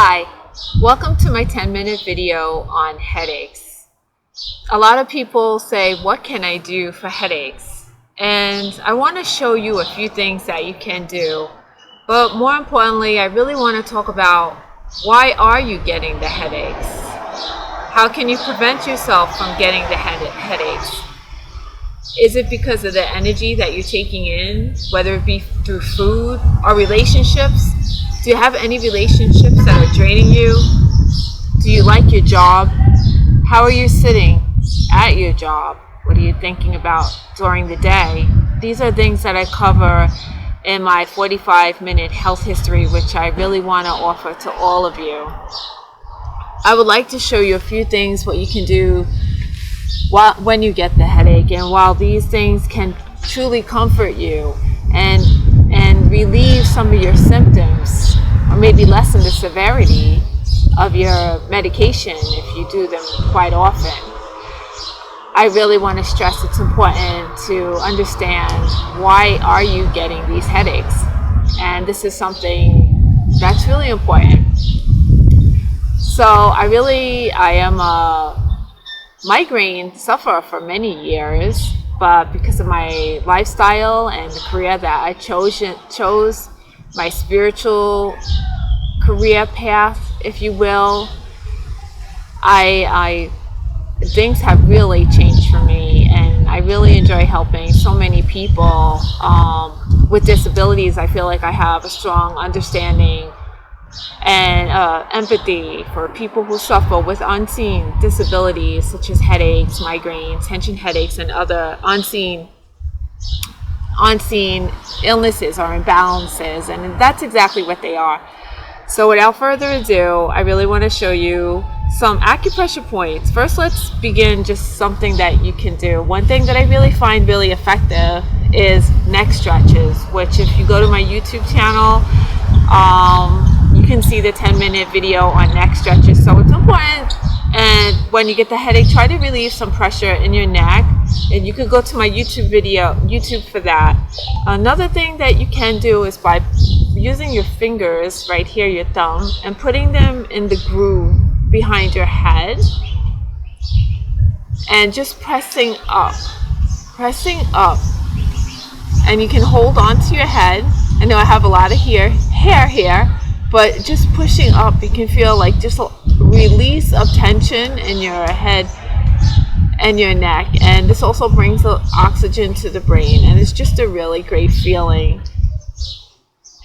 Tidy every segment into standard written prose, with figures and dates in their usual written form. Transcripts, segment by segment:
Hi, welcome to my 10-minute video on headaches. A lot of people say, what can I do for headaches? And I want to show you a few things that you can do. But more importantly, I really want to talk about why are you getting the headaches? How can you prevent yourself from getting the headaches? Is it because of the energy that you're taking in, whether it be through food or relationships? Do you have any relationships that are draining you? Do you like your job? How are you sitting at your job? What are you thinking about during the day? These are things that I cover in my 45-minute health history, which I really want to offer to all of you. I would like to show you a few things what you can do when you get the headache, and while these things can truly comfort you and relieve some of your symptoms, or maybe lessen the severity of your medication if you do them quite often, I really want to stress it's important to understand why are you getting these headaches, and this is something that's really important. So I am a migraine sufferer for many years, but because of my lifestyle and the career that I chose my spiritual career path, if you will, things have really changed for me, and I really enjoy helping so many people with disabilities. I feel like I have a strong understanding and empathy for people who suffer with unseen disabilities such as headaches, migraines, tension headaches, and other unseen illnesses or imbalances, and that's exactly what they are. So without further ado, I really want to show you some acupressure points. First, let's begin just something that you can do. One thing that I really find really effective is neck stretches, which if you go to my YouTube channel, you can see the 10-minute video on neck stretches. So it's important, and when you get the headache, try to relieve some pressure in your neck, and you can go to my YouTube for that. Another thing that you can do is by using your fingers right here, your thumb, and putting them in the groove behind your head and just pressing up, and you can hold on to your head. I know I have a lot of hair here, but just pushing up, you can feel like just a release of tension in your head and your neck, and this also brings the oxygen to the brain, and it's just a really great feeling.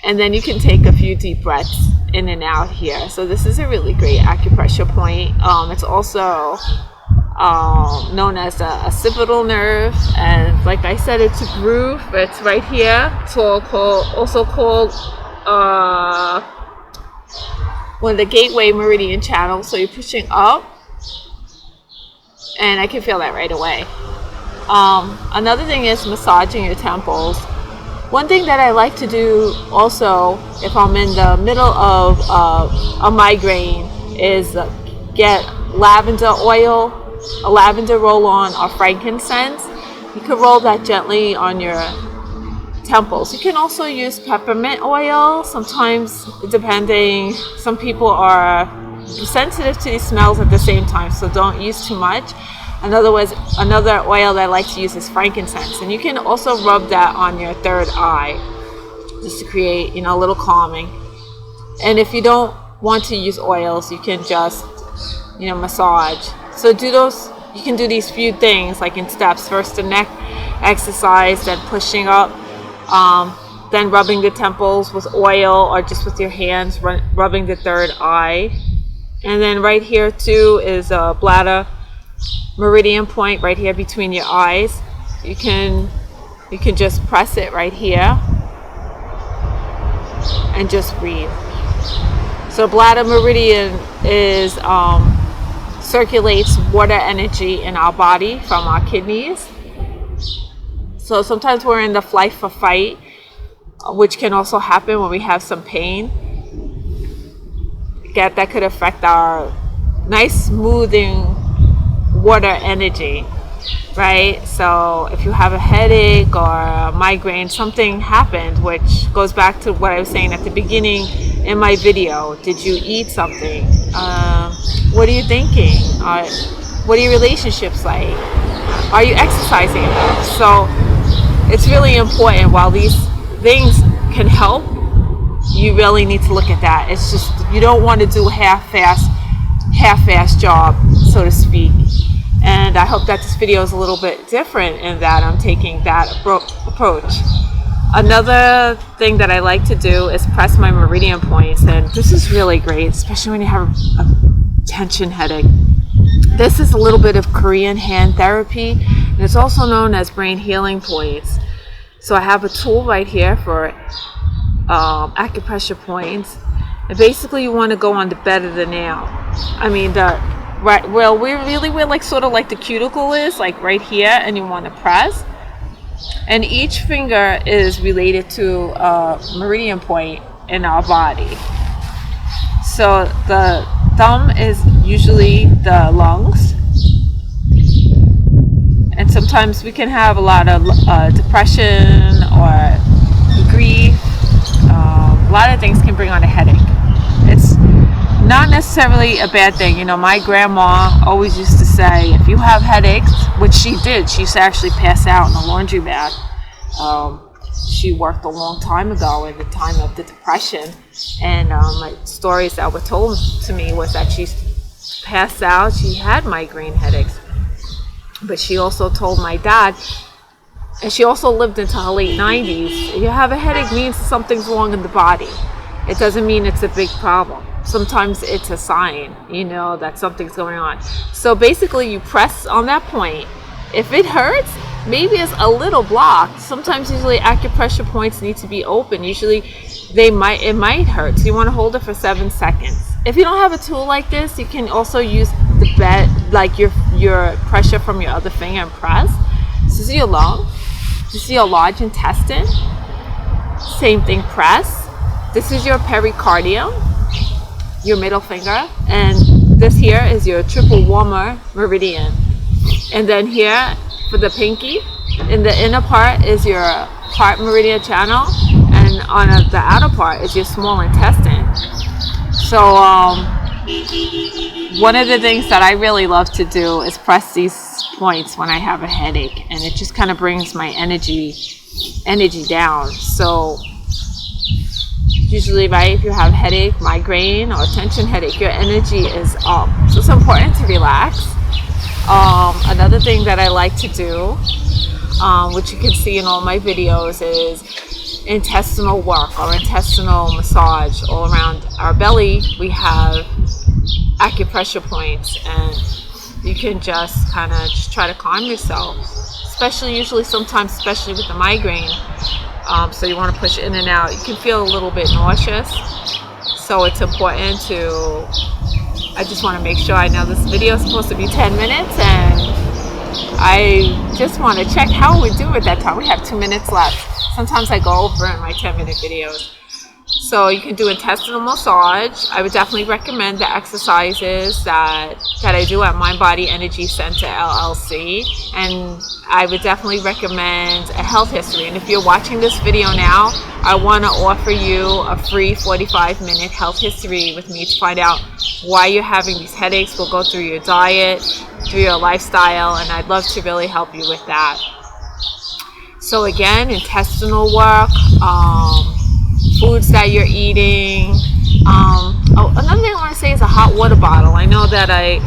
And then you can take a few deep breaths in and out here. So this is a really great acupressure point. It's also known as the occipital nerve, and like I said, it's a groove. It's right here. It's also called one of the gateway meridian channels. So you're pushing up, and I can feel that right away. Another thing is massaging your temples. One thing that I like to do also, if I'm in the middle of a migraine, is get lavender oil, a lavender roll-on, or frankincense. You can roll that gently on your temples. You can also use peppermint oil. Sometimes, depending, some people are sensitive to these smells at the same time, so don't use too much. Another oil that I like to use is frankincense, and you can also rub that on your third eye just to create, a little calming. And if you don't want to use oils, you can just, massage. So you can do these few things like in steps. First the neck exercise, then pushing up, then rubbing the temples with oil or just with your hands, rubbing the third eye. And then right here too is a bladder meridian point right here between your eyes. You can just press it right here and just breathe. So bladder meridian is circulates water energy in our body from our kidneys. So sometimes we're in the flight for fight, which can also happen when we have some pain. That could affect our nice smoothing water energy, right? So if you have a headache or a migraine, something happened, which goes back to what I was saying at the beginning. in my video? Did you eat something? What are you thinking? What are your relationships like? Are you exercising enough? So it's really important. While these things can help, you really need to look at that. It's just, you don't want to do a half-ass job, so to speak. And I hope that this video is a little bit different in that I'm taking that approach. Another thing that I like to do is press my meridian points, and this is really great, especially when you have a tension headache. This is a little bit of Korean hand therapy, and it's also known as brain healing points. So I have a tool right here for acupressure points, and basically you want to go on the bed of the nail. I mean where like sort of like the cuticle is, like right here, and you want to press. And each finger is related to a meridian point in our body. So the thumb is usually the lungs, and sometimes we can have a lot of depression or grief. A lot of things can bring on a headache. It's not necessarily a bad thing. You know, my grandma always used to say, if you have headaches, which she did, she used to actually pass out in a laundromat. She worked a long time ago in the time of the Depression, and stories that were told to me was that she passed out. She had migraine headaches, but she also told my dad, and she also lived into her late 90s, if you have a headache, means something's wrong in the body. It doesn't mean it's a big problem. Sometimes it's a sign, you know, that something's going on. So basically you press on that point. If it hurts, maybe it's a little blocked. Sometimes usually acupressure points need to be open. Usually it might hurt. So you want to hold it for 7 seconds. If you don't have a tool like this, you can also use the bed, like your pressure from your other finger, and press. This is your lung. This is your large intestine. Same thing, press. This is your pericardium, your middle finger, and this here is your triple warmer meridian. And then here for the pinky, in the inner part is your heart meridian channel, and on the outer part is your small intestine. So one of the things that I really love to do is press these points when I have a headache, and it just kind of brings my energy down. So usually, right, if you have headache, migraine, or tension headache, your energy is up. So it's important to relax. Another thing that I like to do, which you can see in all my videos, is intestinal work or intestinal massage. All around our belly, we have acupressure points, and you can just kind of just try to calm yourself, especially sometimes with the migraine. So you want to push in and out. You can feel a little bit nauseous, so it's important to, I just want to make sure, I know this video is supposed to be 10 minutes, and I just want to check how we do at that time. We have 2 minutes left. Sometimes I go over in my 10-minute videos. So you can do intestinal massage. I would definitely recommend the exercises that I do at Mind Body Energy Center LLC, and I would definitely recommend a health history. And if you're watching this video now, I want to offer you a free 45-minute health history with me to find out why you're having these headaches. We'll go through your diet, through your lifestyle, and I'd love to really help you with that. So again, intestinal work, foods that you're eating. Another thing I want to say is a hot water bottle. I know that I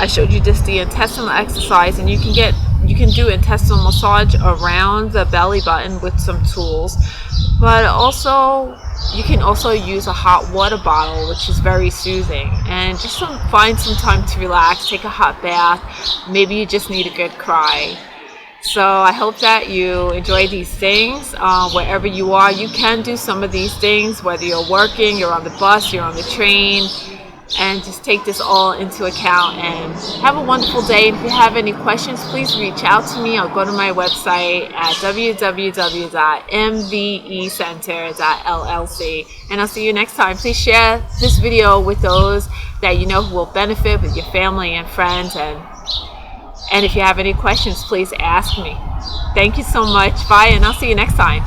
showed you just the intestinal exercise, and you can do intestinal massage around the belly button with some tools, but also you can also use a hot water bottle, which is very soothing. And just find some time to relax, take a hot bath. Maybe you just need a good cry. So I hope that you enjoy these things. Wherever you are, you can do some of these things, whether you're working, you're on the bus, you're on the train, and just take this all into account and have a wonderful day. And if you have any questions, please reach out to me. I'll go to my website at www.mvecenter.llc, and I'll see you next time. Please share this video with those that you know who will benefit, with your family and friends, and if you have any questions, please ask me. Thank you so much. Bye, and I'll see you next time.